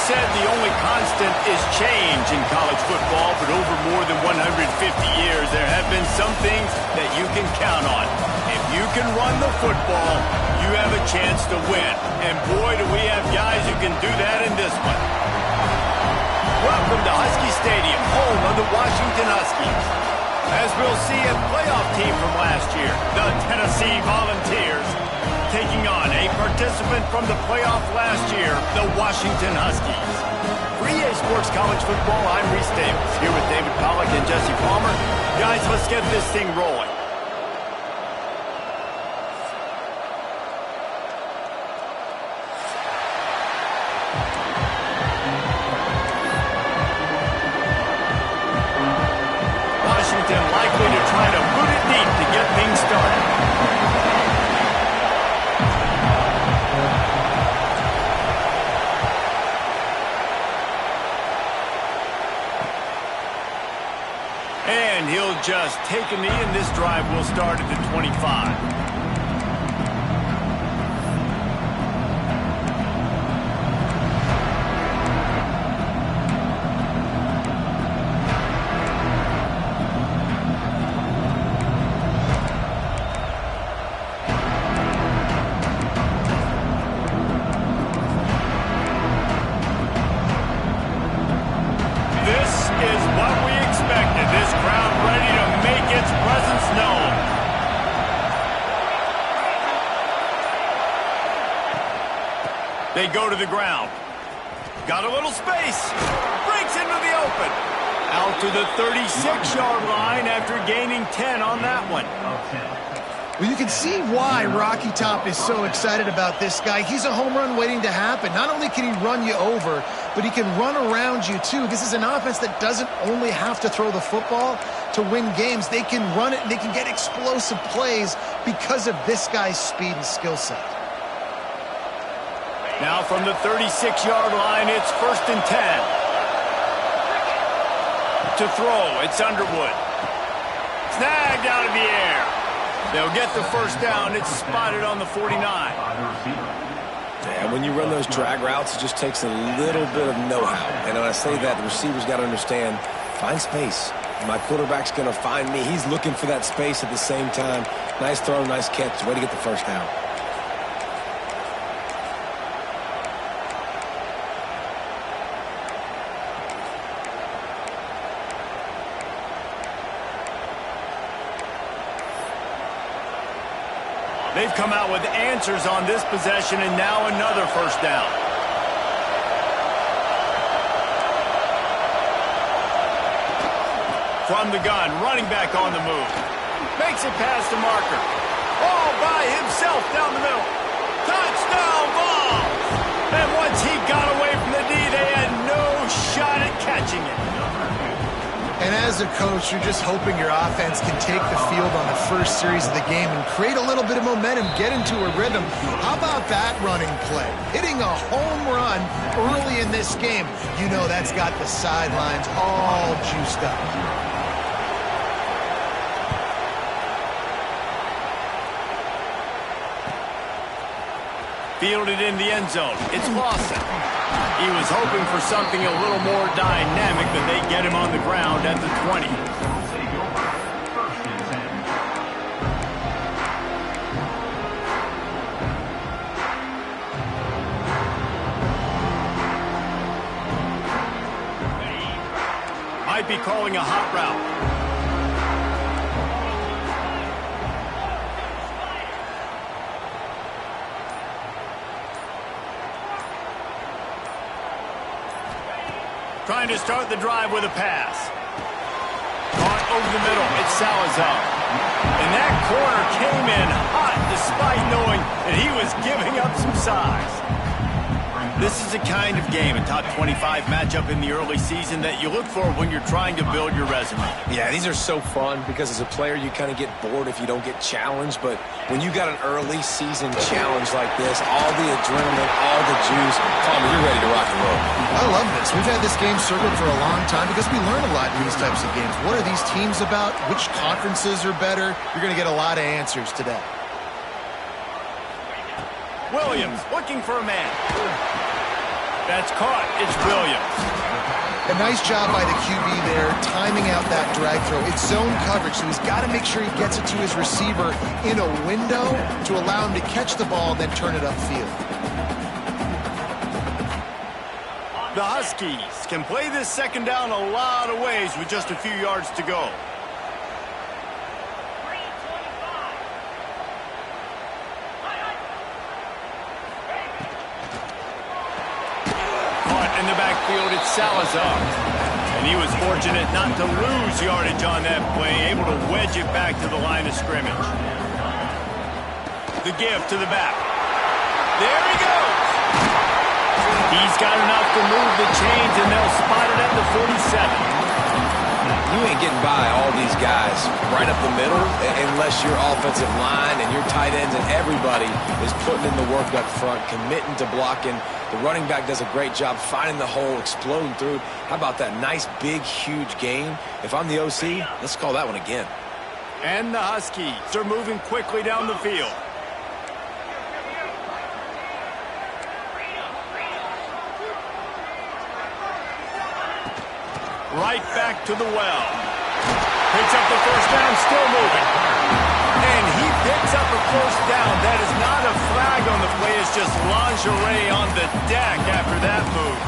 said the only constant is change in college football, but over more than 150 years, there have been some things that you can count on. If you can run the football, you have a chance to win. And boy, do we have guys who can do that in this one. Welcome to Husky Stadium, home of the Washington Huskies. As we'll see, a playoff team from last year, the Tennessee Volunteers, taking on a participant from the playoff last year, the Washington Huskies. For EA Sports College Football, I'm Reese Davis, here with David Pollack and Jesse Palmer. Guys, let's get this thing rolling. Washington likely to try to boot it deep to get things started. And he'll just take a knee, and this drive will start at the 25. They go to the ground. Got a little space. Breaks into the open. Out to the 36-yard line after gaining 10 on that one. Well, you can see why Rocky Top is so excited about this guy. He's a home run waiting to happen. Not only can he run you over, but he can run around you too. This is an offense that doesn't only have to throw the football to win games. They can run it and they can get explosive plays because of this guy's speed and skill set. Now from the 36-yard line, it's 1st and 10. To throw, it's Underwood. Snagged out of the air. They'll get the first down. It's spotted on the 49. Yeah, when you run those drag routes, it just takes a little bit of know-how. And when I say that, the receiver's got to understand, find space. My quarterback's going to find me. He's looking for that space at the same time. Nice throw, nice catch. Way to get the first down. They've come out with answers on this possession, and now another first down. From the gun, running back on the move. Makes it past the marker. All by himself down the middle. Touchdown ball! And once he got away from the D, they had no shot at catching it. And as a coach, you're just hoping your offense can take the field on the first series of the game and create a little bit of momentum, get into a rhythm. How about that running play? Hitting a home run early in this game. You know that's got the sidelines all juiced up. Fielded in the end zone. It's Lawson. He was hoping for something a little more dynamic, but they get him on the ground at the 20. Might be calling a hot route. Trying to start the drive with a pass. Caught over the middle. It's Salazar. And that corner came in hot despite knowing that he was giving up some size. This is a kind of game, a top 25 matchup in the early season that you look for when you're trying to build your resume. Yeah, these are so fun because as a player you kind of get bored if you don't get challenged, but when you got an early season challenge like this, all the adrenaline, all the juice, Palmer, you're ready to rock and roll. I love this. We've had this game circled for a long time because we learn a lot in these types of games. What are these teams about? Which conferences are better? You're going to get a lot of answers today. Williams looking for a man. That's caught. It's Williams. A nice job by the QB there, timing out that drag throw. It's zone coverage, so he's got to make sure he gets it to his receiver in a window to allow him to catch the ball and then turn it upfield. The Huskies can play this second down a lot of ways with just a few yards to go. In the backfield, it's Salazar. And he was fortunate not to lose yardage on that play, able to wedge it back to the line of scrimmage. The give to the back. There he goes. He's got enough to move the chains, and they'll spot it at the 47. You ain't getting by all these guys right up the middle unless your offensive line and your tight ends and everybody is putting in the work up front, committing to blocking. The running back does a great job finding the hole, exploding through. How about that nice, big, huge gain? If I'm the OC, let's call that one again. And the Huskies are moving quickly down the field. Right back to the well. Picks up the first down, still moving. And he picks up a first down. That is not a flag on the play. It's just lingerie on the deck after that move.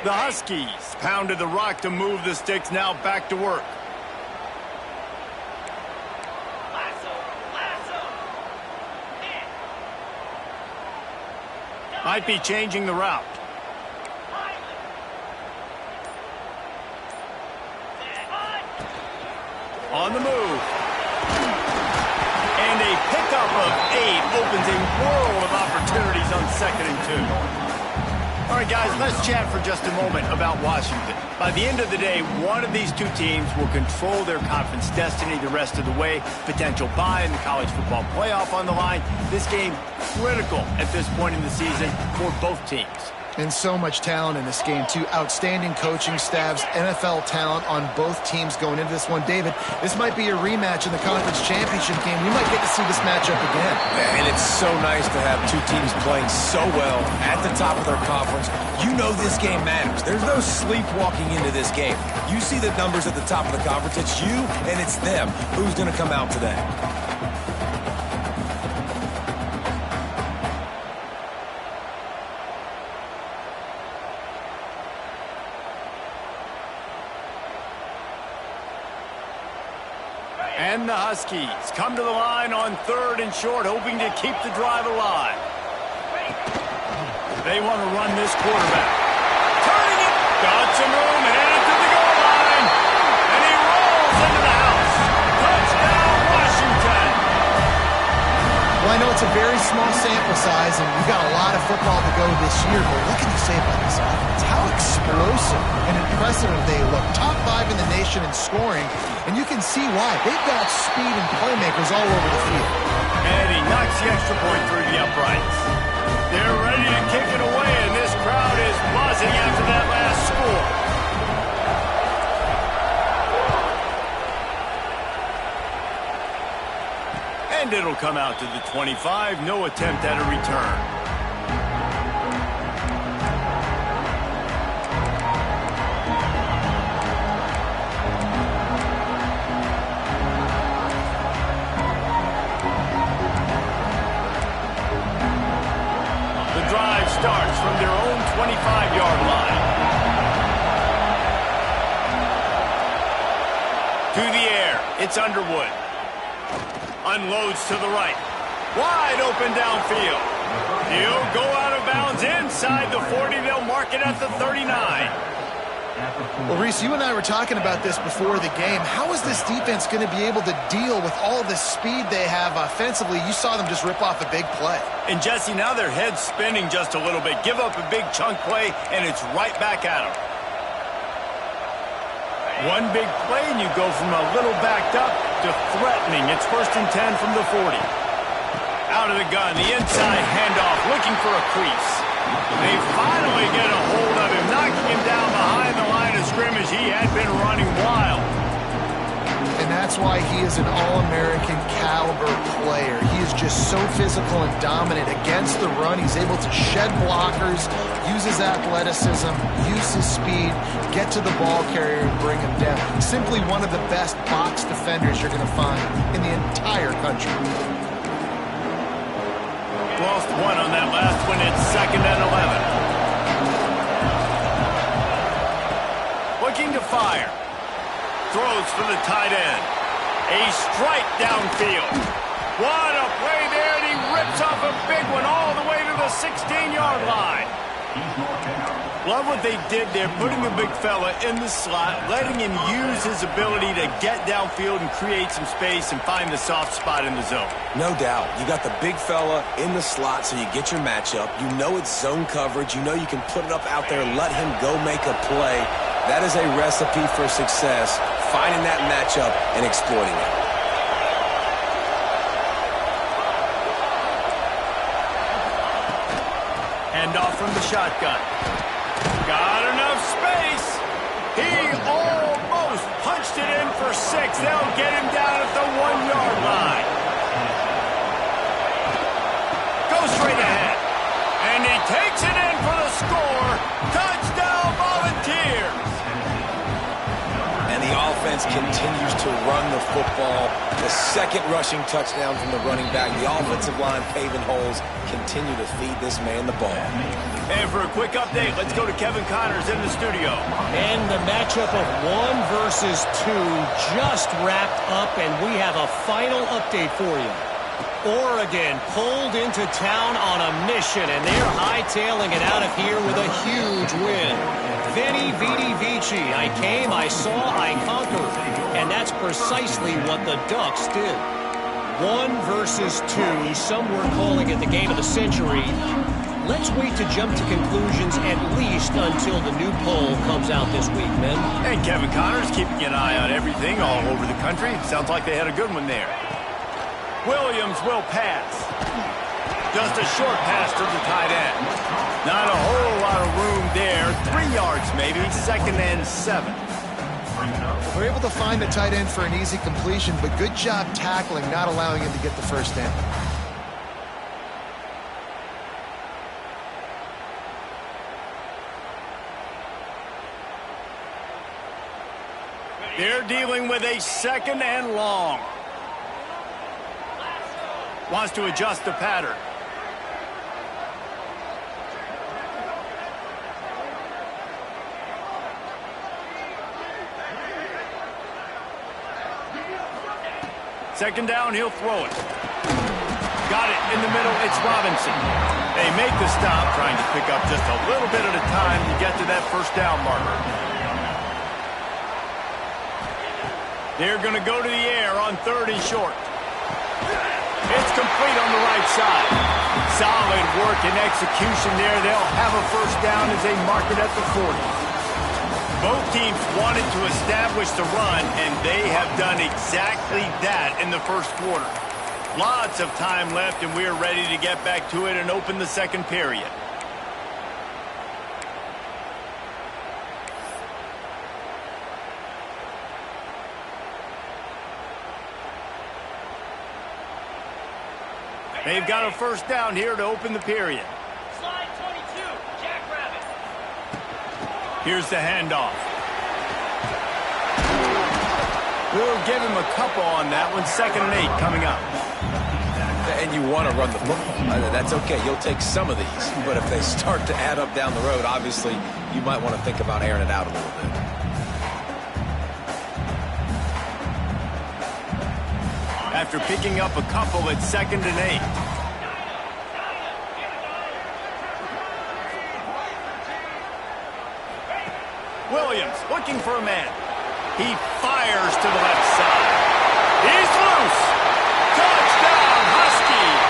The Huskies pounded the rock to move the sticks, now back to work. Might be changing the route. On the move. And a pickup of 8 opens a world of opportunities on 2nd and 2. All right, guys, let's chat for just a moment about Washington. By the end of the day, one of these two teams will control their conference destiny the rest of the way. Potential bye in the college football playoff on the line. This game critical at this point in the season for both teams. And so much talent in this game, too. Outstanding coaching staffs, NFL talent on both teams going into this one. David, this might be a rematch in the conference championship game. We might get to see this matchup again. And it's so nice to have two teams playing so well at the top of their conference. You know this game matters. There's no sleepwalking into this game. You see the numbers at the top of the conference. It's you and it's them. Who's going to come out today? And the Huskies come to the line on 3rd and short, hoping to keep the drive alive. They want to run this quarterback. Turning it. Got some room, headed to the goal line. And he rolls into the house. Touchdown, Washington. Well, I know it's a very small sample size, and we've got a lot of football to go this year, but what can you say about this offense? How explosive and impressive they look. Top 5 in the nation in scoring, and you can see why. They've got speed and playmakers all over the field. And he knocks the extra point through the uprights. They're ready to kick it away, and this crowd is buzzing after that last score. And it'll come out to the 25. No attempt at a return. Starts from their own 25-yard line. To the air, it's Underwood. Unloads to the right. Wide open downfield. He'll go out of bounds inside the 40. They'll mark it at the 39. Well, Reese, you and I were talking about this before the game. How is this defense going to be able to deal with all the speed they have offensively? You saw them just rip off a big play. And, Jesse, now their head's spinning just a little bit. Give up a big chunk play, and it's right back at them. One big play, and you go from a little backed up to threatening. It's 1st and 10 from the 40. Out of the gun, the inside handoff, looking for a crease. They finally get a hold of him, knocking him down behind the line of scrimmage. He had been running wild. And that's why he is an All-American caliber player. He is just so physical and dominant against the run. He's able to shed blockers, use his athleticism, use his speed, get to the ball carrier and bring him down. Simply one of the best box defenders you're going to find in the entire country. Lost one on that last one. It's 2nd and 11. Looking to fire. Throws for the tight end. A strike downfield. What a play there, and he rips off a big one all the way to the 16-yard line. Love what they did there, putting the big fella in the slot, letting him use his ability to get downfield and create some space and find the soft spot in the zone. No doubt. You got the big fella in the slot, so you get your matchup. You know it's zone coverage. You know you can put it up out there, let him go make a play. That is a recipe for success, finding that matchup and exploiting it. Handoff from the shotgun. Got enough space. He almost punched it in for 6. They'll get him down at the 1-yard line. Goes straight ahead. And he takes it in for the score. Touchdown, Volunteers. And the offense continues to run the football. The second rushing touchdown from the running back. The offensive line paving holes. Continue to feed this man the ball. And for a quick update, let's go to Kevin Connors in the studio. And the matchup of 1 versus 2 just wrapped up, and we have a final update for you. Oregon pulled into town on a mission, and they're hightailing it out of here with a huge win. Veni, vidi, vici. I came, I saw, I conquered. And that's precisely what the Ducks did. 1 versus 2. Some were calling it the game of the century. Let's wait to jump to conclusions at least until the new poll comes out this week, men. And Kevin Connors keeping an eye on everything all over the country. Sounds like they had a good one there. Williams will pass. Just a short pass to the tight end. Not a whole lot of room there. 3 yards maybe. 2nd and 7. We're able to find the tight end for an easy completion, but good job tackling, not allowing him to get the first down. They're dealing with a 2nd and long. Wants to adjust the pattern. Second down, he'll throw it. Got it in the middle, it's Robinson. They make the stop, trying to pick up just a little bit at a time to get to that first down marker. They're going to go to the air on 3rd and short. It's complete on the right side. Solid work and execution there. They'll have a first down as they mark it at the 40. Both teams wanted to establish the run, and they have done exactly that in the first quarter. Lots of time left, and we're ready to get back to it and open the second period. They've got a first down here to open the period. Slide 22, Jackrabbit. Here's the handoff. We'll give him a couple on that one. 2nd and 8 coming up. And you want to run the football. That's okay. You'll take some of these. But if they start to add up down the road, obviously, you might want to think about airing it out a little bit. After picking up a couple, it's 2nd and 8. Williams looking for a man. He fires to the left side. He's loose. Touchdown, Huskies.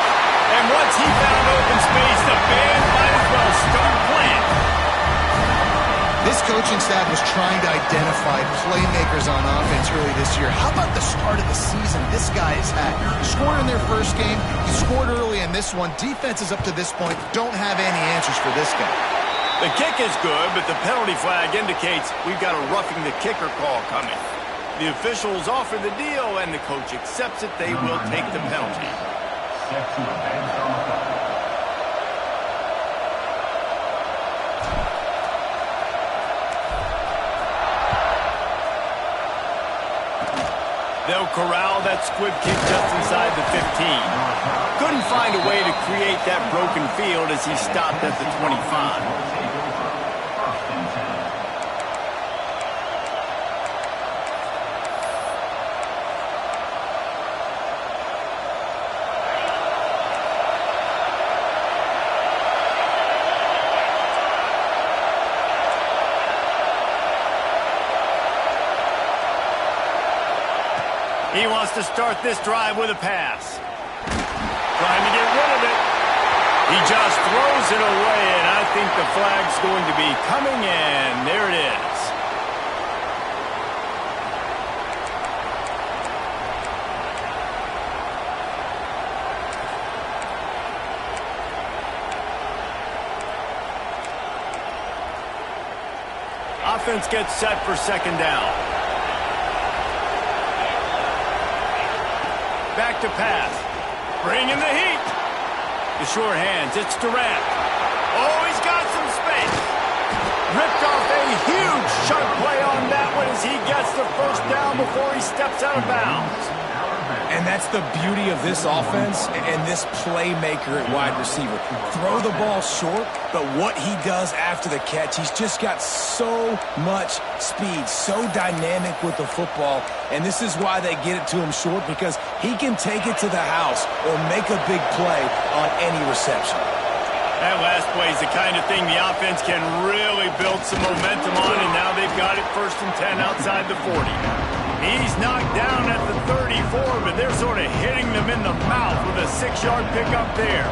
And once he found open space, the band might as well start playing. This This coaching staff was trying to identify playmakers on offense early this year. How about the start of the season this guy has had? He scored in their first game. He scored early in this one. Defenses up to this point don't have any answers for this guy. The kick is good, but the penalty flag indicates we've got a roughing the kicker call coming. The officials offer the deal, and the coach accepts it. They will take the penalty. They'll corral that squib kick just inside the 15. Couldn't find a way to create that broken field as he stopped at the 25. He wants to start this drive with a pass. Trying to get rid of it. He just throws it away, and I think the flag's going to be coming in. There it is. Offense gets set for second down. Back to pass. Bringing the heat. The short hands. It's Durant. Oh, he's got some space. Ripped off a huge sharp play on that one as he gets the first down before he steps out of bounds. And that's the beauty of this offense and this playmaker at wide receiver. Throw the ball short, but what he does after the catch, he's just got so much speed, so dynamic with the football. And this is why they get it to him short, because he can take it to the house or make a big play on any reception. That last play is the kind of thing the offense can really build some momentum on, and now they've got it 1st and 10 outside the 40. He's knocked down at the 34, but they're sort of hitting them in the mouth with a 6-yard pickup there.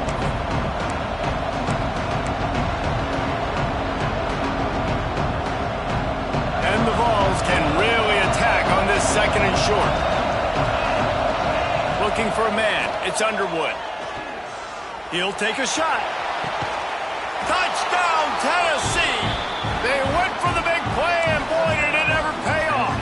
And the Vols can really attack on this 2nd and short. Looking for a man. It's Underwood. He'll take a shot. Touchdown, Tennessee! They went for the big play, and boy, did it ever pay off.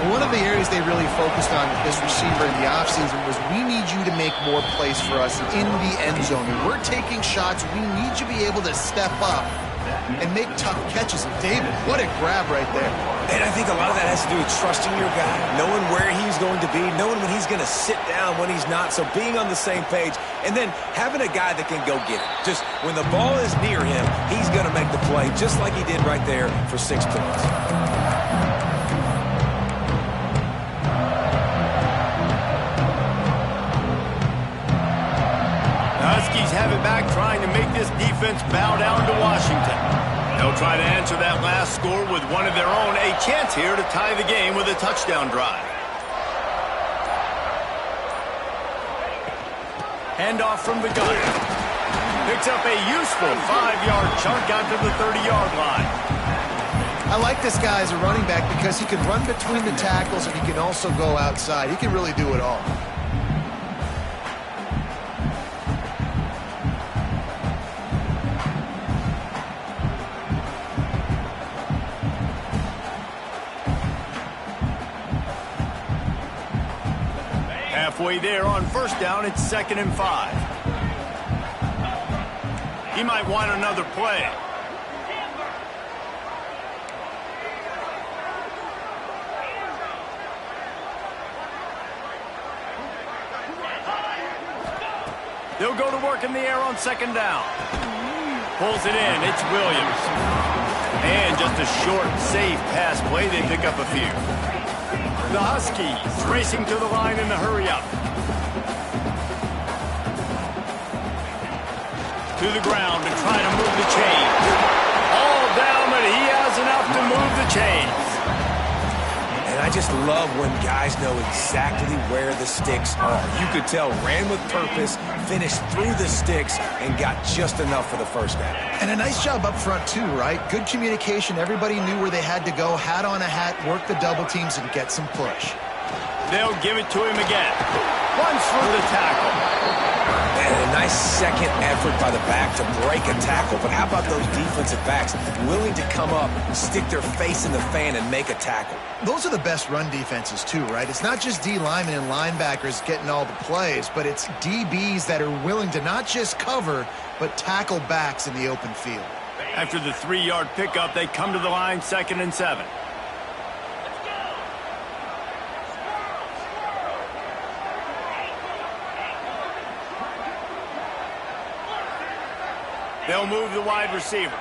One of the areas they really focused on with this receiver in the offseason was, we need you to make more plays for us in the end zone. When we're taking shots, we need you to be able to step up and make tough catches. And David, what a grab right there. And I think a lot of that has to do with trusting your guy, knowing where he's going to be, knowing when he's going to sit down, when he's not. So being on the same page, and then having a guy that can go get it. Just when the ball is near him, he's going to make the play, just like he did right there for 6 points. Huskies have it back, trying to make this defense bow down to Washington. They'll try to answer that last score with one of their own. A chance here to tie the game with a touchdown drive. Handoff from the gun. Picks up a useful 5-yard chunk out to the 30-yard line. I like this guy as a running back because he can run between the tackles and he can also go outside. He can really do it all. Halfway there on 1st down, it's 2nd and 5. He might want another play. They'll go to work in the air on 2nd down. Pulls it in. It's Williams. And just a short, safe pass play. They pick up a few. The Huskies racing to the line in the hurry-up. To the ground to try to move the chains. All down, but he has enough to move the chains. And I just love when guys know exactly where the sticks are. You could tell ran with purpose, finished through the sticks, and got just enough for the first down. And a nice job up front, too, right? Good communication. Everybody knew where they had to go. Hat on a hat, work the double teams, and get some push. They'll give it to him again. Runs through the tackle. And a nice second effort by the back to break a tackle. But how about those defensive backs willing to come up, stick their face in the fan, and make a tackle? Those are the best run defenses, too, right? It's not just D linemen and linebackers getting all the plays, but it's DBs that are willing to not just cover, but tackle backs in the open field. After the 3-yard pickup, they come to the line 2nd and 7. They'll move the wide receiver.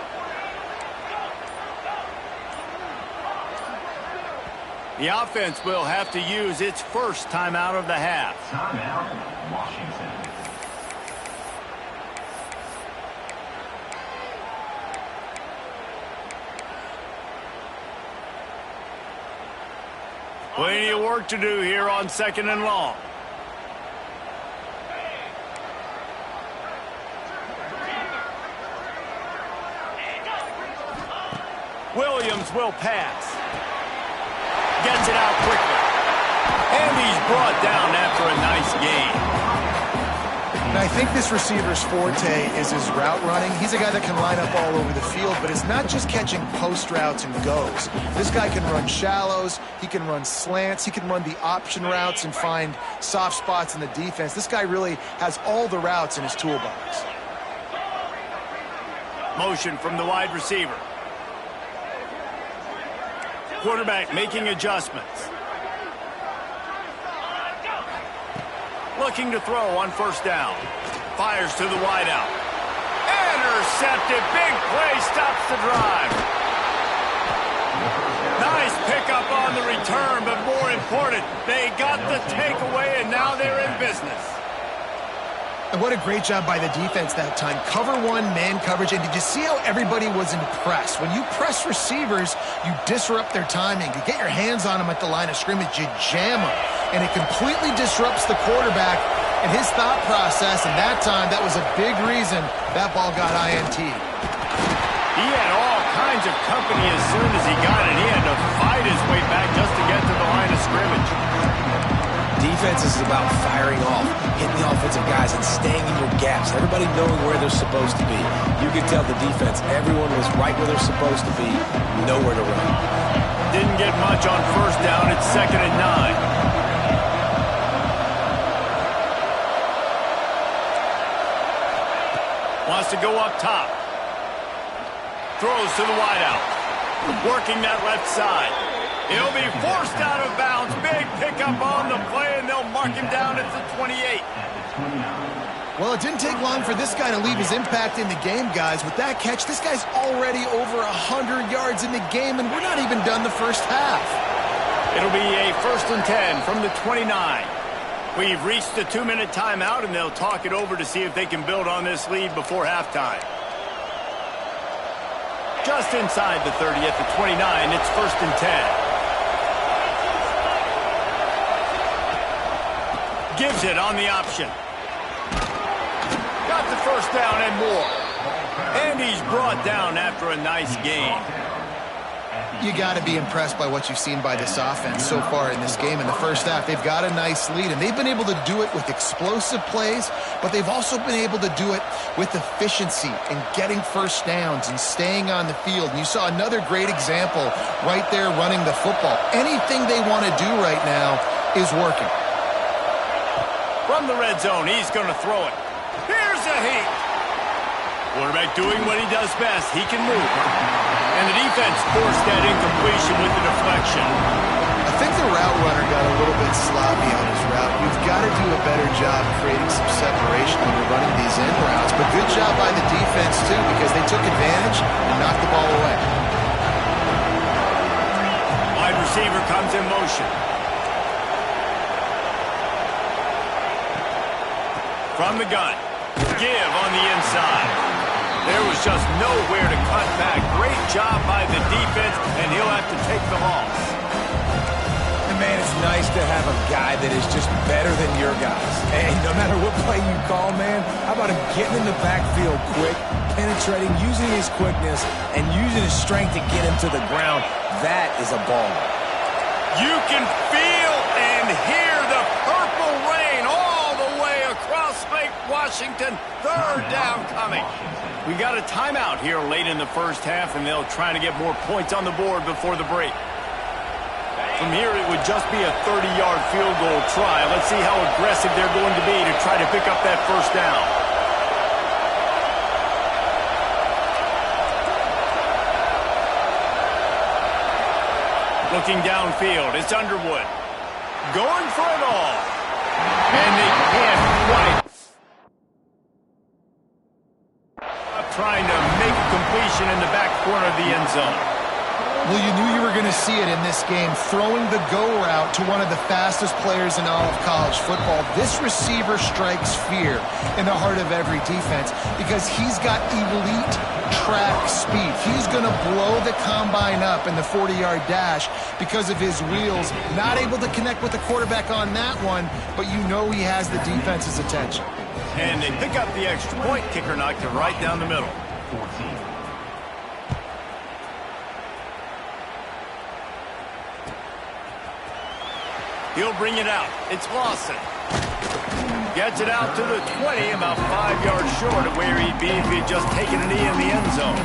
The offense will have to use its first timeout of the half. Timeout, Washington. Plenty of work to do here on 2nd and long. Williams will pass. Gets it out quickly. And he's brought down after a nice gain. And I think this receiver's forte is his route running. He's a guy that can line up all over the field, but it's not just catching post routes and goes. This guy can run shallows, he can run slants, he can run the option routes and find soft spots in the defense. This guy really has all the routes in his toolbox. Motion from the wide receiver. Quarterback making adjustments. Looking to throw on 1st down. Fires to the wideout. Intercepted. Big play stops the drive. Nice pickup on the return, but more important, they got the takeaway, and now they're in business. And what a great job by the defense that time. Cover one, man coverage. And did you see how everybody was impressed? When you press receivers, you disrupt their timing. You get your hands on them at the line of scrimmage, you jam them. And it completely disrupts the quarterback and his thought process. And that time, that was a big reason that ball got INT. He had all kinds of company as soon as he got it. He had to fight his way back just to get to the line of scrimmage. Defense is about firing off, hitting the offensive guys, and staying in your gaps. Everybody knowing where they're supposed to be. You could tell the defense, everyone was right where they're supposed to be, nowhere to run. Didn't get much on 1st down. It's 2nd and 9. Wants to go up top. Throws to the wideout. Working that left side. He'll be forced out of bounds. Big pickup on the play, and they'll mark him down at the 28. Well, it didn't take long for this guy to leave his impact in the game, guys. With that catch, this guy's already over 100 yards in the game, and we're not even done the first half. It'll be a 1st and 10 from the 29. We've reached the 2-minute timeout, and they'll talk it over to see if they can build on this lead before halftime. Just inside the 30 at the 29, it's 1st and 10. Gives it on the option. Got the 1st down and more. And he's brought down after a nice gain. You got to be impressed by what you've seen by this offense so far in this game. In the first half, they've got a nice lead, and they've been able to do it with explosive plays, but they've also been able to do it with efficiency and getting 1st downs and staying on the field. And you saw another great example right there running the football. Anything they want to do right now is working. From the red zone, he's going to throw it. Here's a heat. Quarterback doing what he does best. He can move. And the defense forced that incompletion with the deflection. I think the route runner got a little bit sloppy on his route. You've got to do a better job creating some separation when you're running these end routes. But good job by the defense, too, because they took advantage and knocked the ball away. Wide receiver comes in motion. From the gun. Give on the inside. There was just nowhere to cut back. Great job by the defense, and he'll have to take the loss. And have a guy that is just better than your guys. And no matter what play you call, man, how about him getting in the backfield quick, penetrating, using his quickness, and using his strength to get him to the ground? That is a ball. You can feel and hear the purple rain all the way across Lake Washington. Third down coming. We got a timeout here late in the first half, and they'll try to get more points on the board before the break. From here, it would just be a 30-yard field goal try. Let's see how aggressive they're going to be to try to pick up that first down. Looking downfield, it's Underwood. Going for it all. And they can't quite. Trying to make a completion in the back corner of the end zone. Well, you knew you were going to see it in this game, throwing the go route to one of the fastest players in all of college football. This receiver strikes fear in the heart of every defense because he's got elite track speed. He's going to blow the combine up in the 40-yard dash because of his wheels. Not able to connect with the quarterback on that one, but you know he has the defense's attention. And they pick up the extra point. Kicker knocked it right down the middle. 14. He'll bring it out. It's Lawson. Gets it out to the 20, about 5 yards short of where he'd be if he'd just taken a knee in the end zone.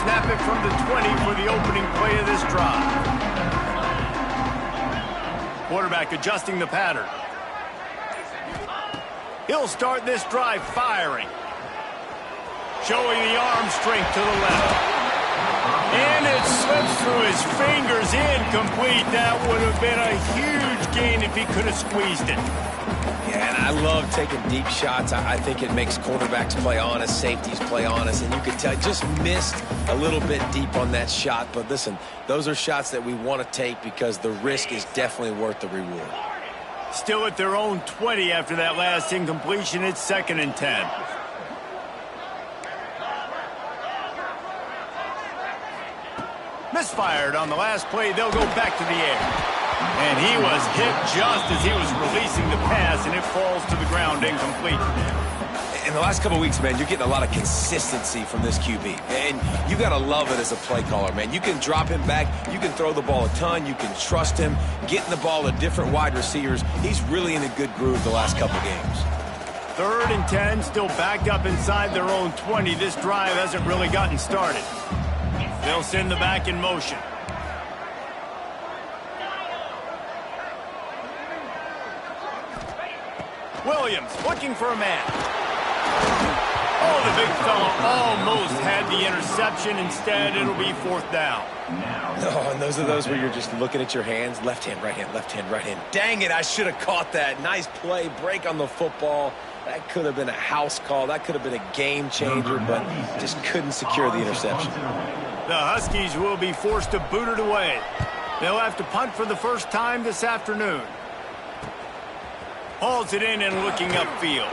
Snap it from the 20 for the opening play of this drive. Quarterback adjusting the pattern. He'll start this drive firing. Showing the arm strength to the left. And it slips through his fingers, incomplete. That would have been a huge gain if he could have squeezed it. Yeah, and I love taking deep shots. I think it makes quarterbacks play honest, safeties play honest, and you could tell just missed a little bit deep on that shot. But listen, those are shots that we want to take because the risk is definitely worth the reward. Still at their own 20 after that last incompletion. It's 2nd and 10. Misfired on the last play. They'll go back to the air. And he was hit just as he was releasing the pass, and it falls to the ground incomplete. In the last couple of weeks, man, you're getting a lot of consistency from this QB. And you got to love it as a play caller, man. You can drop him back. You can throw the ball a ton. You can trust him. Getting the ball to different wide receivers. He's really in a good groove the last couple of games. 3rd and 10, still backed up inside their own 20. This drive hasn't really gotten started. They'll send the back in motion. Williams looking for a man. Oh, the big fella almost had the interception. Instead, it'll be 4th down. Oh, and those are those where you're just looking at your hands. Left hand, right hand, left hand, right hand. Dang it, I should have caught that. Nice play, break on the football. That could have been a house call. That could have been a game changer, but just couldn't secure the interception. The Huskies will be forced to boot it away. They'll have to punt for the first time this afternoon. Hauls it in and looking upfield.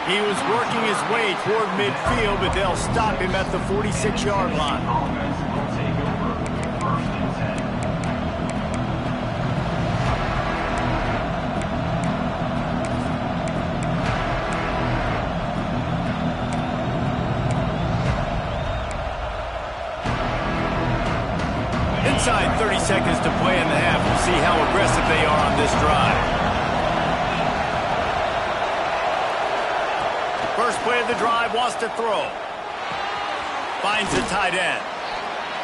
He was working his way toward midfield, but they'll stop him at the 46-yard line. Inside 30 seconds to play in the half. We'll see how aggressive they are on this drive. First play of the drive, wants to throw. Finds the tight end.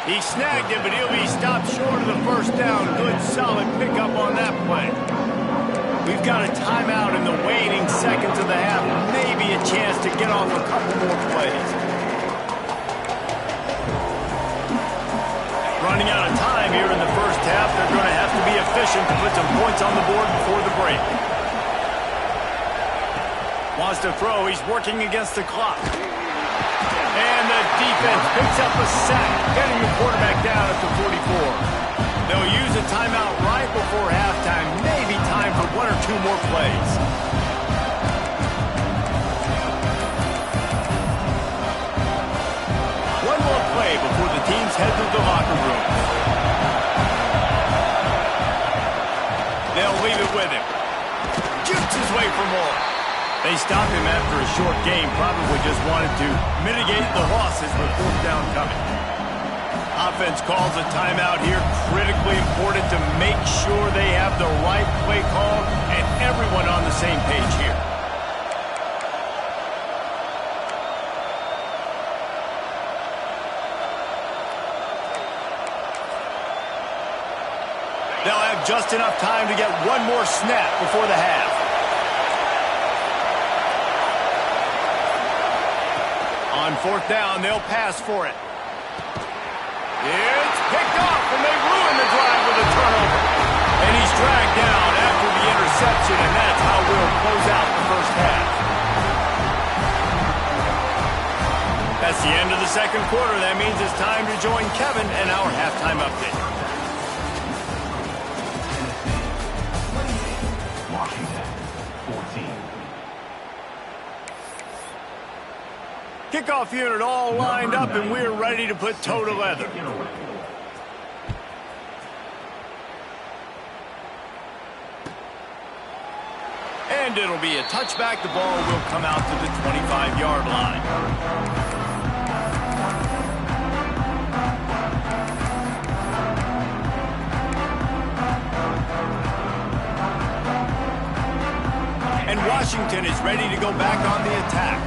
He snagged it, but he'll be stopped short of the first down. Good, solid pickup on that play. We've got a timeout in the waning seconds of the half. Maybe a chance to get off a couple more plays. Running out of time here in the first half. They're going to have to be efficient to put some points on the board before the break. Wants to throw. He's working against the clock. And the defense picks up a sack, getting the quarterback down at the 44. They'll use a timeout right before halftime. Maybe time for one or two more plays. One more play before the teams head to the locker room. They'll leave it with him. Jukes his way for more. They stopped him after a short game. Probably just wanted to mitigate the losses with fourth down coming. Offense calls a timeout here. Critically important to make sure they have the right play call and everyone on the same page here. They'll have just enough time to get one more snap before the half. On fourth down, they'll pass for it. It's picked off, and they ruin the drive with a turnover. And he's dragged down after the interception, and that's how we'll close out the first half. That's the end of the second quarter. That means it's time to join Kevin and our halftime update. Washington, 14. Kickoff unit all lined up, and we're ready to put toe to leather. And it'll be a touchback. The ball will come out to the 25-yard line. And Washington is ready to go back on the attack.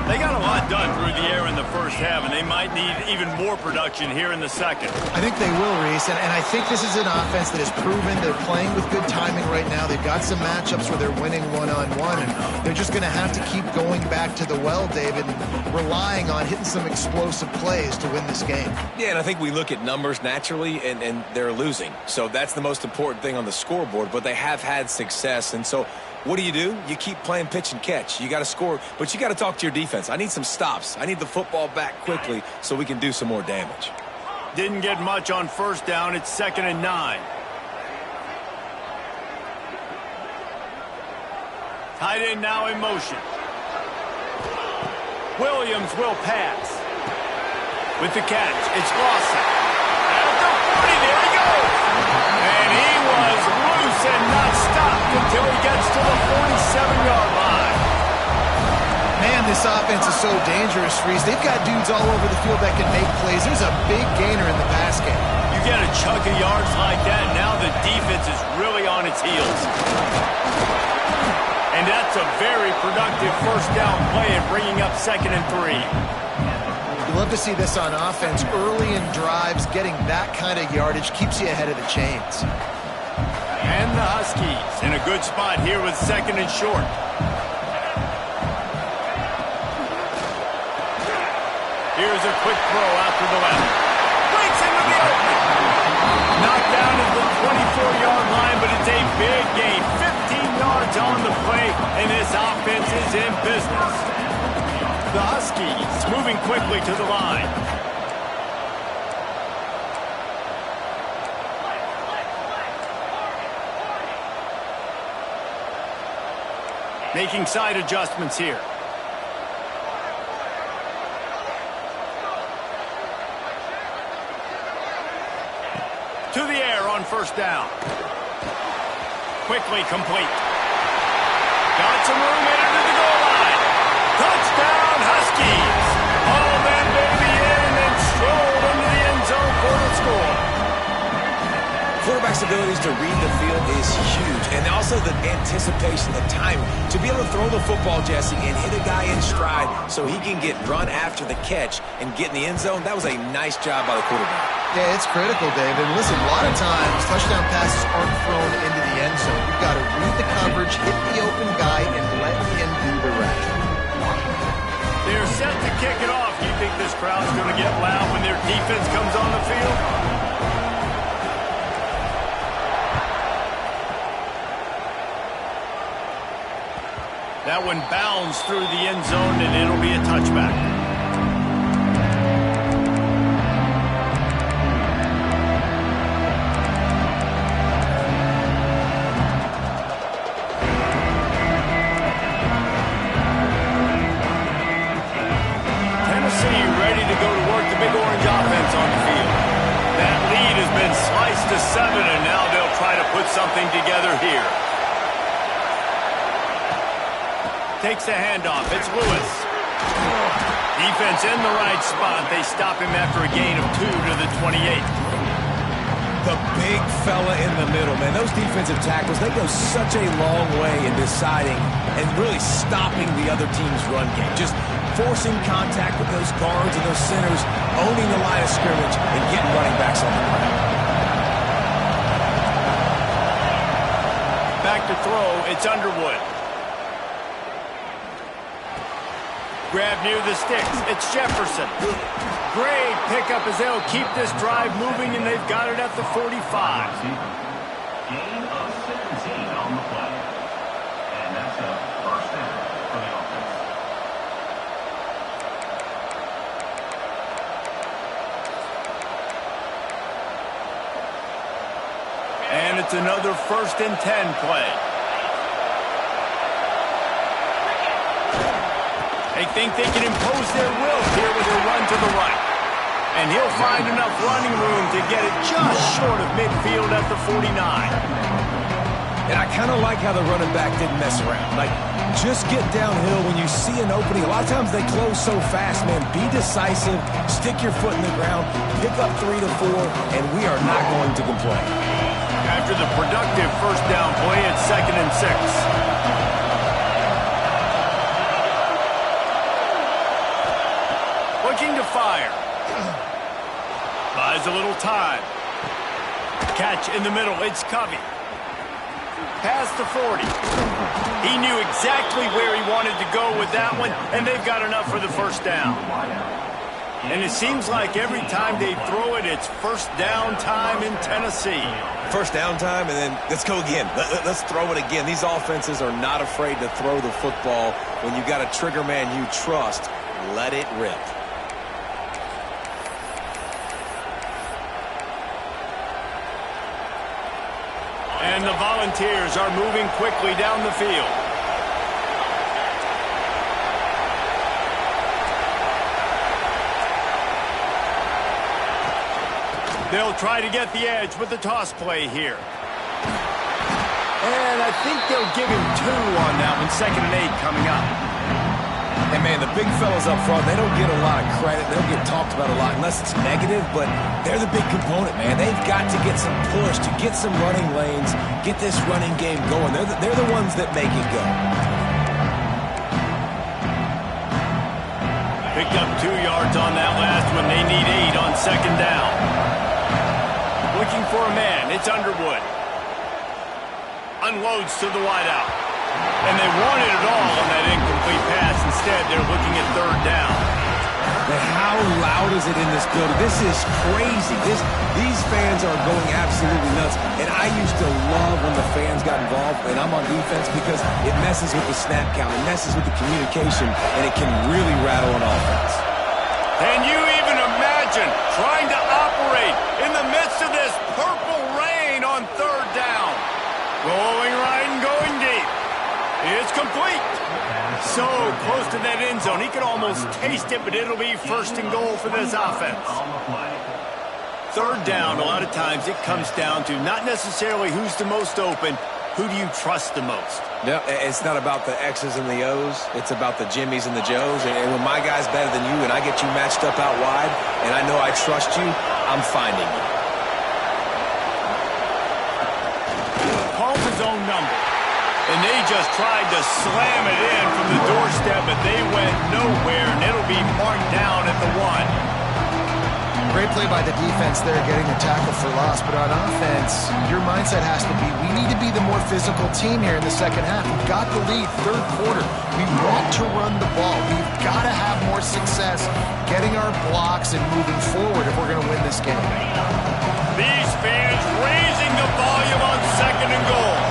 They got a lot done through the air in the first half, and they might need even more production here in the second. I think they will, Reese, and I think this is an offense that has proven they're playing with good timing right now. They've got some matchups where they're winning one-on-one, and they're just going to have to keep going back to the well, David, and relying on hitting some explosive plays to win this game. Yeah, and I think we look at numbers naturally, and they're losing. So that's the most important thing on the scoreboard, but they have had success, and so what do? You keep playing pitch and catch. You got to score, but you got to talk to your defense. I need some stops. I need the football back quickly so we can do some more damage. Didn't get much on first down. It's 2nd and 9. Tight end now in motion. Williams will pass. With the catch, it's Lawson. At the 40, there he goes. And he was loose and not stopped until he gets to the 47-yard line. Man, this offense is so dangerous, Reese. They've got dudes all over the field that can make plays. There's a big gainer in the pass game. You get a chunk of yards like that, now the defense is really on its heels. And that's a very productive first down play and bringing up 2nd and 3. You love to see this on offense. Early in drives, getting that kind of yardage keeps you ahead of the chains. And the Huskies in a good spot here with 2nd and short. Here's a quick throw out to the left. Breaks into the opening. Knocked down at the 24-yard line, but it's a big gain. 15 yards on the play, and this offense is in business. The Huskies moving quickly to the line. Making side adjustments here. To the air on first down. Quickly complete. Got some room into the goal line. Touchdown, Huskies. All that baby in and strolled into the end zone for the score. Quarterback's abilities to read the field is huge, and also the anticipation, the timing. To be able to throw the football, Jesse, and hit a guy in stride so he can get run after the catch and get in the end zone, that was a nice job by the quarterback. Yeah, it's critical, David. Listen, a lot of times, touchdown passes aren't thrown into the end zone. You've got to read the coverage, hit the open guy, and let him do the rest. They're set to kick it off. Do you think this crowd's going to get loud when their defense comes on the field? That one bounds through the end zone, and it'll be a touchback. to 7, and now they'll try to put something together here. Takes the handoff. It's Lewis. Defense in the right spot. They stop him after a gain of 2 to the 28. The big fella in the middle, man. Those defensive tackles, they go such a long way in deciding and really stopping the other team's run game. Just forcing contact with those guards and those centers, owning the line of scrimmage, and getting running backs on the ground. Back to throw. It's Underwood. Grab near the sticks. It's Jefferson. Great pickup as they'll keep this drive moving, and they've got it at the 45. Gain of 17 on the play. And that's a first down for the offense. And it's another 1st and 10 play. They think they can impose their will here with a run to the right. And he'll find enough running room to get it just short of midfield at the 49. And I kind of like how the running back didn't mess around. Like, just get downhill when you see an opening. A lot of times they close so fast, man. Be decisive, stick your foot in the ground, pick up 3 to 4, and we are not going to complain. After the productive first down play, it's 2nd and 6. Looking to fire. Buys a little time. Catch in the middle. It's Covey. Past the 40. He knew exactly where he wanted to go with that one, and they've got enough for the first down. And it seems like every time they throw it, it's first down time in Tennessee. First down time, and then let's go again. Let's throw it again. These offenses are not afraid to throw the football. When you've got a trigger man you trust, let it rip. And the Volunteers are moving quickly down the field. They'll try to get the edge with the toss play here. And I think they'll give him 2 on that one. 2nd and 8 coming up. And, man, the big fellas up front, they don't get a lot of credit. They don't get talked about a lot unless it's negative, but they're the big component, man. They've got to get some push, to get some running lanes, get this running game going. They're the ones that make it go. Picked up 2 yards on that last one. They need 8 on 2nd down. Looking for a man. It's Underwood. Unloads to the wideout. And they wanted it all on that incomplete pass. Instead, they're looking at 3rd down. But how loud is it in this building? This is crazy. These fans are going absolutely nuts. And I used to love when the fans got involved, and I'm on defense, because it messes with the snap count. It messes with the communication, and it can really rattle an offense. Can you even imagine trying to operate in the midst of this purple rain on 3rd down? Rolling right and going deep. It's complete. So close to that end zone. He could almost taste it, but it'll be 1st and goal for this offense. 3rd down, a lot of times it comes down to not necessarily who's the most open, who do you trust the most? No, it's not about the X's and the O's. It's about the Jimmies and the Joes. And when my guy's better than you and I get you matched up out wide and I know I trust you, I'm finding you. Calls his own number. And they just tried to slam it in from the doorstep, but they went nowhere, and it'll be marked down at the 1. Great play by the defense there, getting the tackle for loss. But on offense, your mindset has to be, we need to be the more physical team here in the second half. We've got the lead, 3rd quarter. We want to run the ball. We've got to have more success getting our blocks and moving forward if we're going to win this game. These fans raising the volume on 2nd and goal.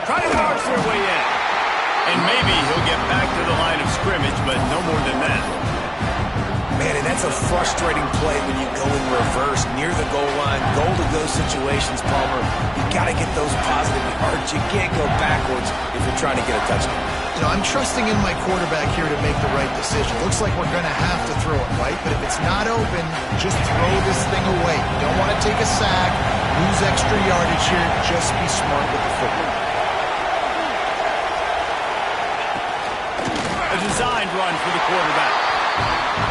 Try to march their way in. And maybe he'll get back to the line of scrimmage, but no more than that. Man, and that's a frustrating play when you go in reverse near the goal line. Goal to go situations, Palmer. You got to get those positive yards. You can't go backwards if you're trying to get a touchdown. You know, I'm trusting in my quarterback here to make the right decision. Looks like we're going to have to throw it, right? But if it's not open, just throw this thing away. You don't want to take a sack, lose extra yardage here. Just be smart with the football. A designed run for the quarterback.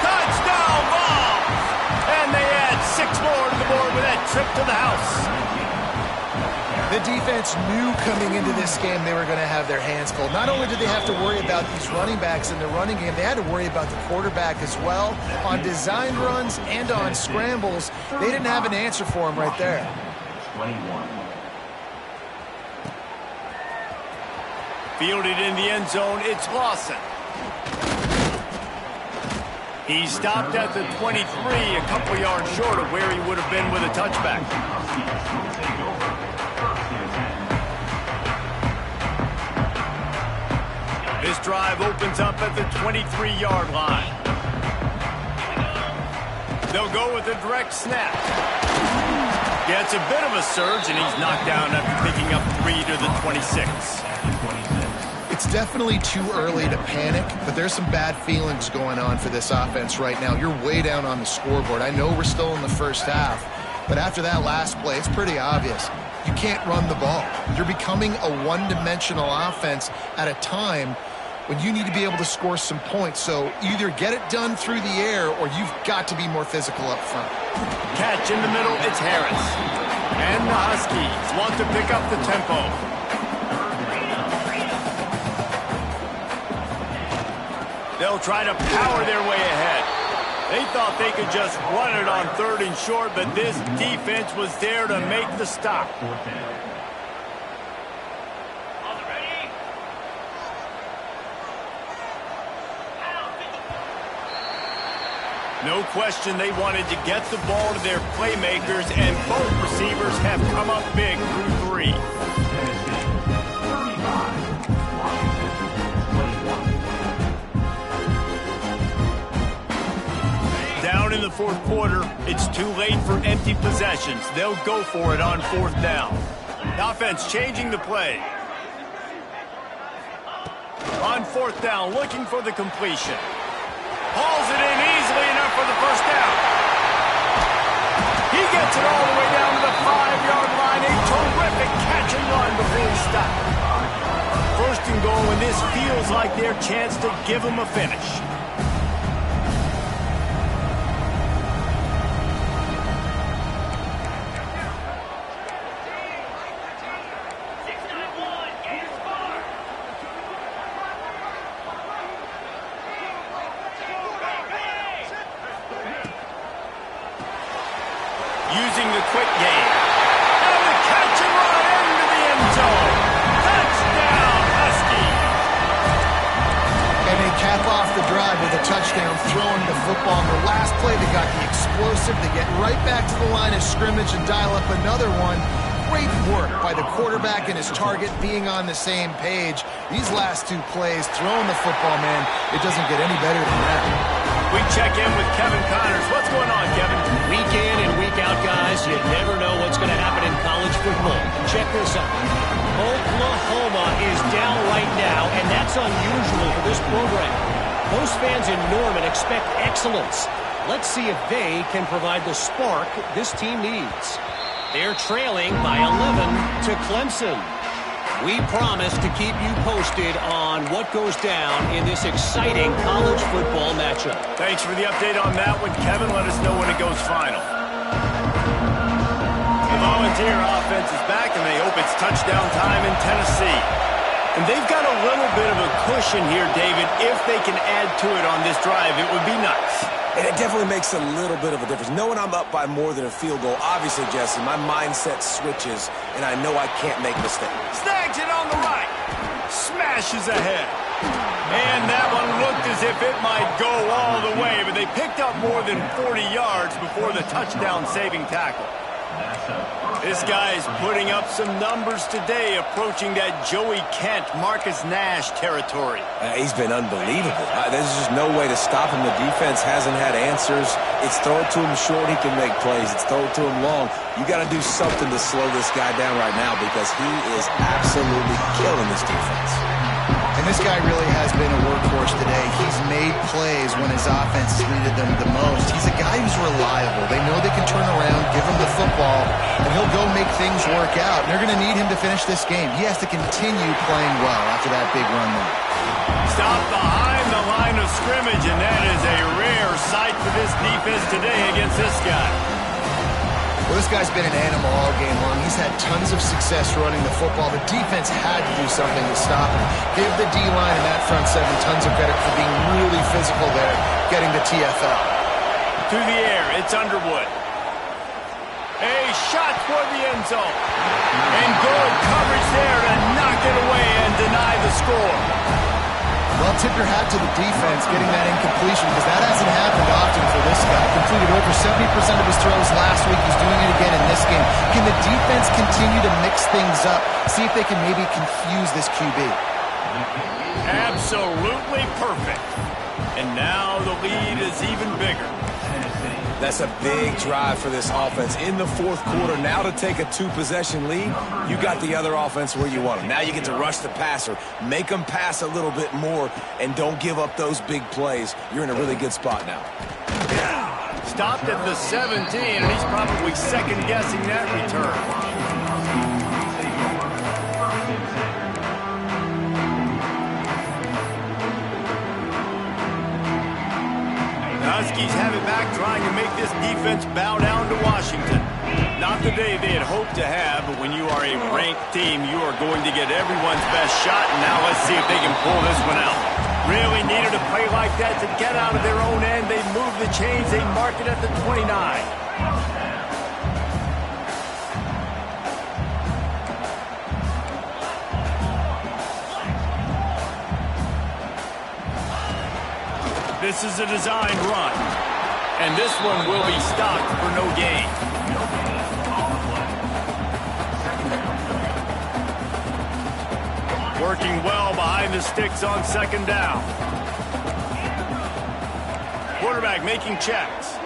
Touchdown ball! And they add 6 more to the board with that trip to the house. The defense knew coming into this game they were going to have their hands full. Not only did they have to worry about these running backs in the running game, they had to worry about the quarterback as well. On designed runs and on scrambles, they didn't have an answer for him right there. 21. Fielded in the end zone, it's Lawson. He stopped at the 23, a couple yards short of where he would have been with a touchback. This drive opens up at the 23-yard line. They'll go with a direct snap. Gets a bit of a surge, and he's knocked down after picking up 3 to the 26. It's definitely too early to panic, but there's some bad feelings going on for this offense right now. You're way down on the scoreboard. I know we're still in the first half, but after that last play, it's pretty obvious. You can't run the ball. You're becoming a one-dimensional offense at a time when you need to be able to score some points. So either get it done through the air or you've got to be more physical up front. Catch in the middle, it's Harris. And the Huskies want to pick up the tempo. They'll try to power their way ahead. They thought they could just run it on 3rd and short, but this defense was there to make the stop. No question they wanted to get the ball to their playmakers, and both receivers have come up big through 3. Down in the 4th quarter, it's too late for empty possessions. They'll go for it on 4th down. The offense changing the play. On 4th down, looking for the completion. Hauls it in easily enough for the first down. He gets it all the way down to the 5-yard line. A terrific catch and run before he stopped. 1st and goal, and this feels like their chance to give him a finish. Using the quick game. And the catch and run into the end zone. Touchdown, Husky. And they cap off the drive with a touchdown, throwing the football. On the last play, they got the explosive. They get right back to the line of scrimmage and dial up another one. Great work by the quarterback and his target being on the same page. These last 2 plays, throwing the football, man, it doesn't get any better than that. We check in with Kevin Connors. What's going on, Kevin? Week in and week out, guys, you never know what's going to happen in college football. Check this out. Oklahoma is down right now, and that's unusual for this program. Most fans in Norman expect excellence. Let's see if they can provide the spark this team needs. They're trailing by 11 to Clemson. We promise to keep you posted on what goes down in this exciting college football matchup. Thanks for the update on that one, Kevin. Let us know when it goes final. The Volunteer offense is back, and they hope it's touchdown time in Tennessee. And they've got a little bit of a cushion here, David. If they can add to it on this drive, it would be nice. And it definitely makes a little bit of a difference. Knowing I'm up by more than a field goal, obviously, Jesse, my mindset switches, and I know I can't make mistakes. Snags it on the right. Smashes ahead. And that one looked as if it might go all the way, but they picked up more than 40 yards before the touchdown-saving tackle. That's a This guy is putting up some numbers today, approaching that Joey Kent, Marcus Nash territory. He's been unbelievable. There's just no way to stop him. The defense hasn't had answers. It's throw it to him short, he can make plays. It's throw it to him long. You got to do something to slow this guy down right now because he is absolutely killing this defense. And this guy really has been a workhorse today. He's made plays when his offense has needed them the most. He's a guy who's reliable. They know they can turn around, give him the football, and he'll go make things work out. And they're going to need him to finish this game. He has to continue playing well after that big run there. Stop behind the line of scrimmage, and that is a rare sight for this defense today against this guy. Well, this guy's been an animal all game long. He's had tons of success running the football. The defense had to do something to stop him. Give the D-line and that front seven tons of credit for being really physical there, getting the TFL. To the air, it's Underwood. A shot for the end zone. And good coverage there to knock it away and deny the score. Well, tip your hat to the defense getting that incompletion because that hasn't happened often for this guy. Completed over 70% of his throws last week. He's doing it again in this game. Can the defense continue to mix things up? See if they can maybe confuse this QB. Absolutely perfect. And now the lead is even bigger. That's a big drive for this offense in the fourth quarter. Now to take a two-possession lead, you got the other offense where you want them. Now you get to rush the passer, make them pass a little bit more, and don't give up those big plays. You're in a really good spot now. Stopped at the 17, and he's probably second-guessing that return. Huskies have it back, trying to make this defense bow down to Washington. Not the day they had hoped to have, but when you are a ranked team, you are going to get everyone's best shot, and now let's see if they can pull this one out. Really needed a play like that to get out of their own end. They move the chains, they mark it at the 29. This is a designed run, and this one will be stopped for no gain. Working well behind the sticks on second down. Quarterback making checks.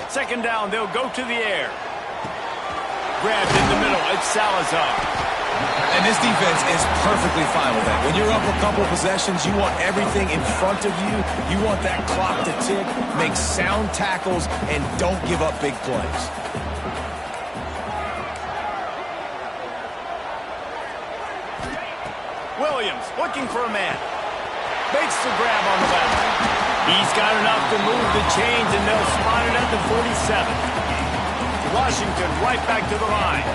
Second down, they'll go to the air. Grabbed in the middle, it's Salazar. And this defense is perfectly fine with that. When you're up a couple possessions, you want everything in front of you. You want that clock to tick, make sound tackles, and don't give up big plays. Williams looking for a man. Makes the grab on the left. He's got enough to move the chains, and they'll spot it at the 47. Washington right back to the line.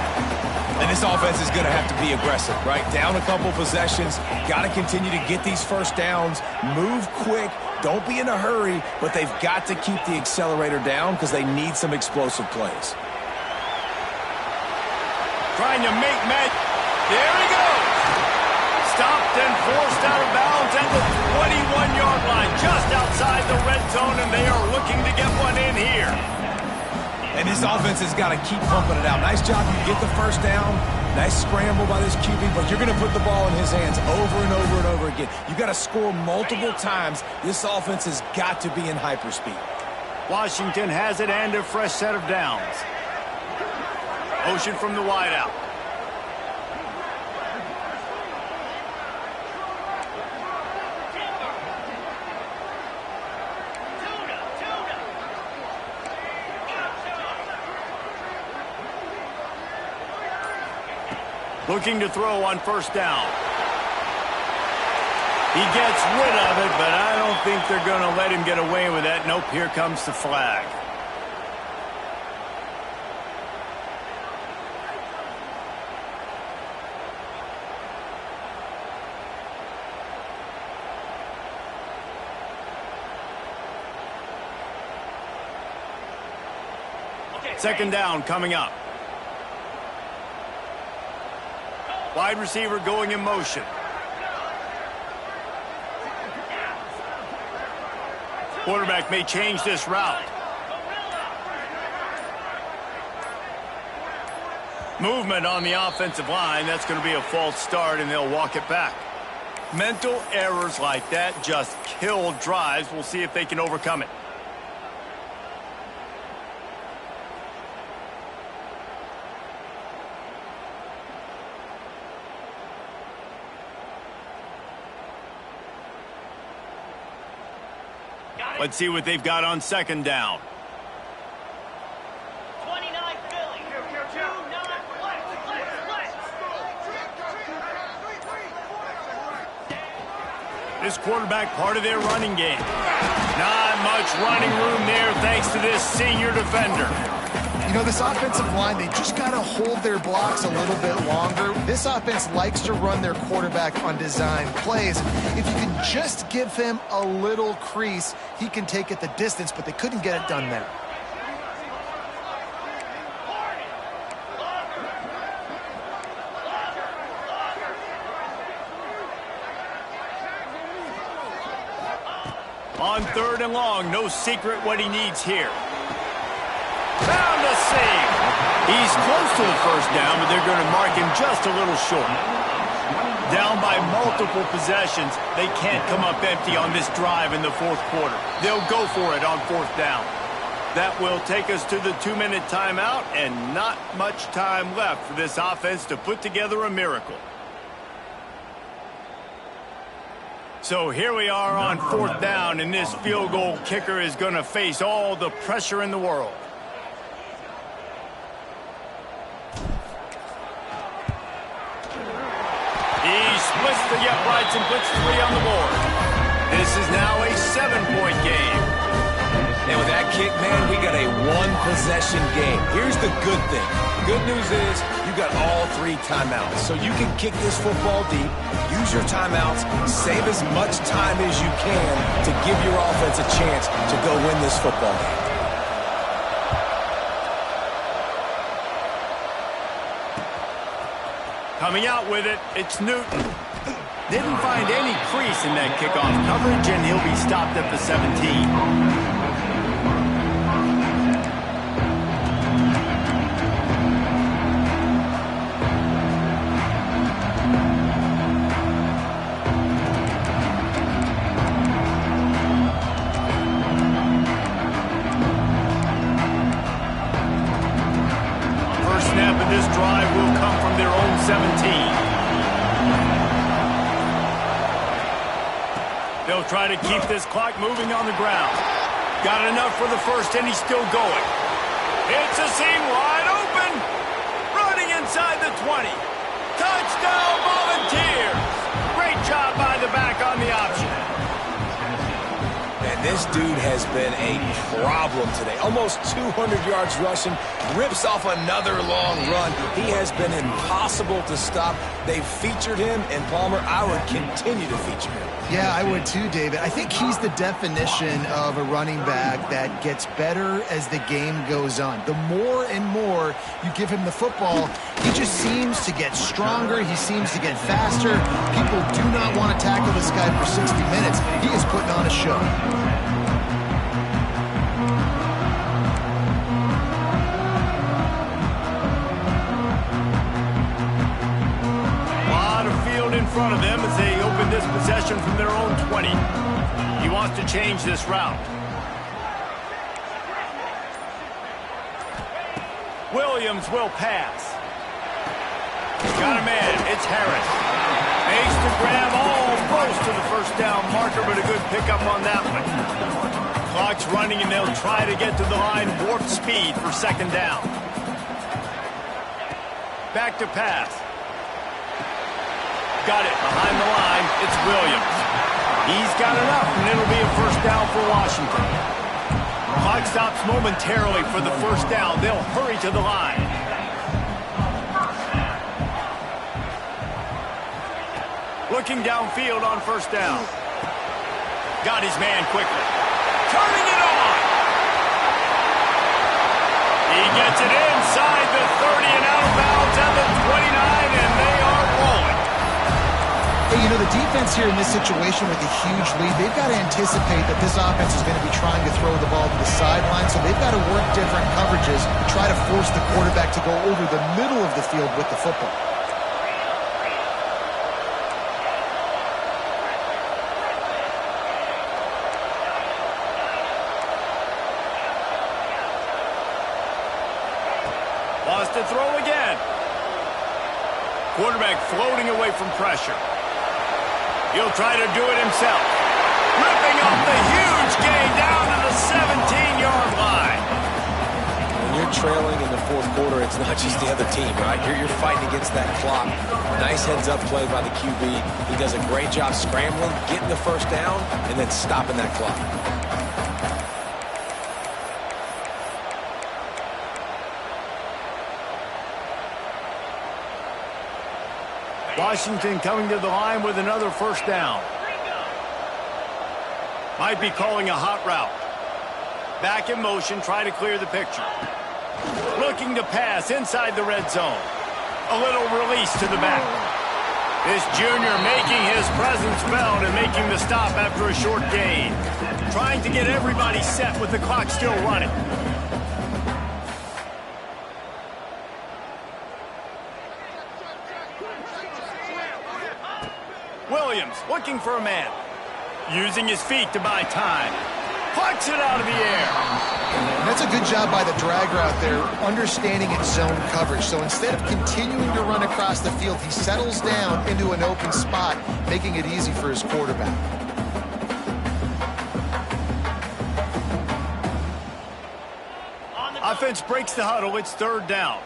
And this offense is going to have to be aggressive, right? Down a couple possessions, got to continue to get these first downs, move quick, don't be in a hurry, but they've got to keep the accelerator down because they need some explosive plays. Trying to make match. There he goes. Stopped and forced out of bounds at the 21-yard line, just outside the red zone, and they are looking to get one in here. And this offense has got to keep pumping it out. Nice job. You get the first down. Nice scramble by this QB, but you're going to put the ball in his hands over and over and over again. You got to score multiple times. This offense has got to be in hyperspeed. Washington has it and a fresh set of downs. Motion from the wideout. Looking to throw on first down. He gets rid of it, but I don't think they're going to let him get away with that. Nope, here comes the flag. Second down coming up. Wide receiver going in motion. Quarterback may change this route. Movement on the offensive line. That's going to be a false start, and they'll walk it back. Mental errors like that just kill drives. We'll see if they can overcome it. Let's see what they've got on second down. 29 Philly. 2-9 This quarterback part of their running game. Not much running room there thanks to this senior defender. You know, this offensive line, they just got to hold their blocks a little bit longer. This offense likes to run their quarterback on design plays. If you can just give him a little crease, he can take it the distance, but they couldn't get it done there. On third and long, no secret what he needs here. Found a save. He's close to the first down, but they're going to mark him just a little short. Down by multiple possessions, they can't come up empty on this drive in the fourth quarter. They'll go for it on fourth down. That will take us to the 2-minute timeout, and not much time left for this offense to put together a miracle. So here we are on fourth down, and this field goal kicker is going to face all the pressure in the world. He splits the uprights and puts 3 on the board. This is now a 7-point game. And with that kick, man, we got a one-possession game. Here's the good thing. Good news is you got all 3 timeouts. So you can kick this football deep, use your timeouts, save as much time as you can to give your offense a chance to go win this football game. Coming out with it, it's Newton. Didn't find any crease in that kickoff coverage, and he'll be stopped at the 17. This drive will come from their own 17. They'll try to keep this clock moving on the ground. Got enough for the first, and he's still going. It's a seam wide open. Running inside the 20. Touchdown, Volunteers. Great job by the back on the option. And this dude has been a problem today. Almost 200 yards rushing, rips off another long run. He has been impossible to stop. They've featured him, and Palmer, I would continue to feature him. Yeah, I would too, David. I think he's the definition of a running back that gets better as the game goes on. The more and more you give him the football, he just seems to get stronger. He seems to get faster. People do not want to tackle this guy for 60 minutes. He is putting on a show. In front of them as they open this possession from their own 20. He wants to change this route. Williams will pass. Got a man. It's Harris. Makes the grab almost to the first down marker, but a good pickup on that one. Clock's running, and they'll try to get to the line warp speed for second down. Back to pass. Got it behind the line. It's Williams. He's got enough, and it'll be a first down for Washington. Clock stops momentarily for the first down. They'll hurry to the line. Looking downfield on first down. Got his man quickly. Turning it on. He gets it inside the 30 and out of bounds at the 29, and they are rolling. Hey, you know, the defense defense here in this situation with a huge lead, they've got to anticipate that this offense is going to be trying to throw the ball to the sideline, so they've got to work different coverages, try to force the quarterback to go over the middle of the field with the football. Lost to throw again. Quarterback floating away from pressure. He'll try to do it himself. Ripping up the huge gain down to the 17-yard line. When you're trailing in the fourth quarter, it's not just the other team, right? You're fighting against that clock. Nice heads-up play by the QB. He does a great job scrambling, getting the first down, and then stopping that clock. Washington coming to the line with another first down. Might be calling a hot route. Back in motion, try to clear the picture. Looking to pass inside the red zone. A little release to the back. This junior making his presence felt and making the stop after a short gain. Trying to get everybody set with the clock still running. Williams looking for a man. Using his feet to buy time. Plucks it out of the air. And that's a good job by the drag route there, understanding its zone coverage. So instead of continuing to run across the field, he settles down into an open spot, making it easy for his quarterback. Offense breaks the huddle. It's third down.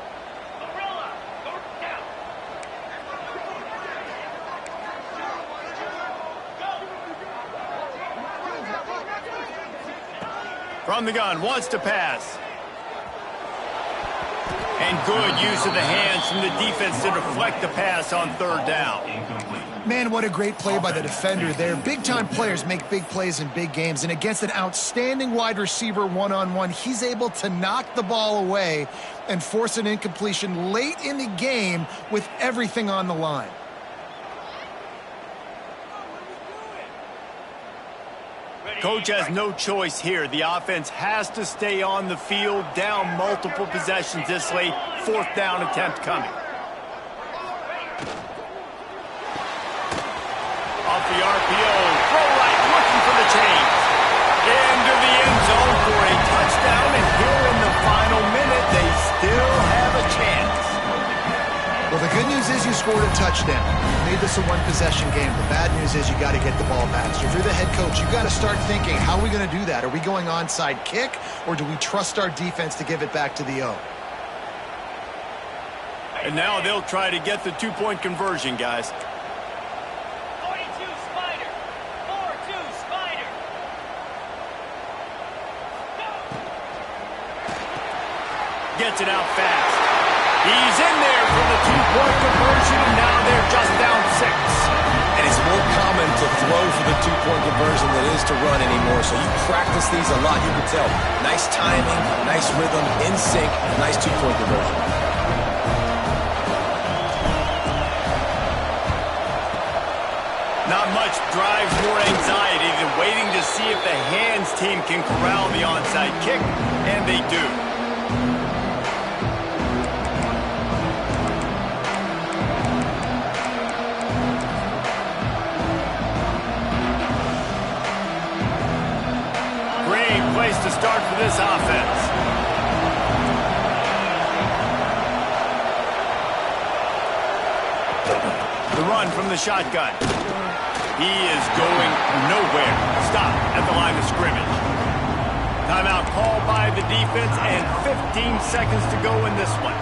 From the gun, wants to pass. And good use of the hands from the defense to deflect the pass on third down. Man, what a great play by the defender there. Big-time players make big plays in big games, and against an outstanding wide receiver one-on-one, he's able to knock the ball away and force an incompletion late in the game with everything on the line. Coach has no choice here. The offense has to stay on the field, down multiple possessions this late. Fourth down attempt coming. Off the RPO, throw right, looking for the change. Into the end zone for a touchdown, and here in the final minute, they still have a chance. Well, the good news is you scored a touchdown. You made this a one-possession game. The bad news is you got to get the ball back. So if you're the head coach, you got to start thinking, how are we going to do that? Are we going onside kick, or do we trust our defense to give it back to the O? And now they'll try to get the two-point conversion, guys. 42 Spider. 4-2 Spider. Gets it out fast. He's in there for the two-point conversion, and now they're just down 6. And it's more common to throw for the two-point conversion than it is to run anymore. So you practice these a lot, you can tell. Nice timing, nice rhythm, in sync, nice two-point conversion. Not much drives more anxiety than waiting to see if the hands team can corral the onside kick, and they do. Place to start for this offense. The run from the shotgun. He is going nowhere. Stop at the line of scrimmage. Timeout called by the defense, and 15 seconds to go in this one.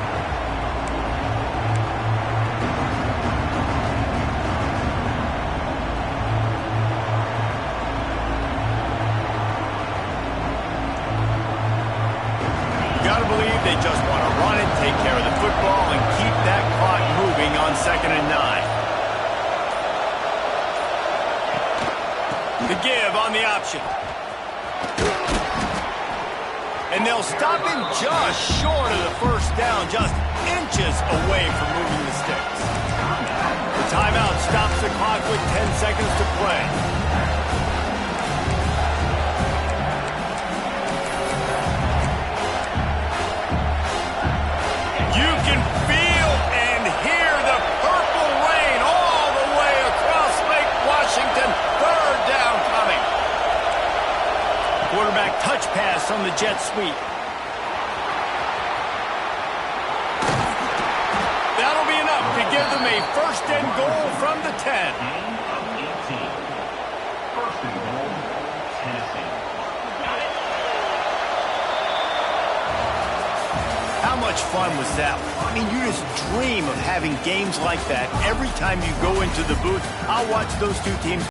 They just want to run it, take care of the football, and keep that clock moving on 2nd and 9. The give on the option. And they'll stop him just short of the first down, just inches away from moving the sticks. The timeout stops the clock with 10 seconds to play. You can feel and hear the purple rain all the way across Lake Washington. Third down coming. Quarterback touch pass on the jet sweep. That'll be enough to give them a first and goal from the 10. Gain of 18. First and goal, Tennessee. How much fun was that? I mean, you just dream of having games like that every time you go into the booth. I'll watch those two teams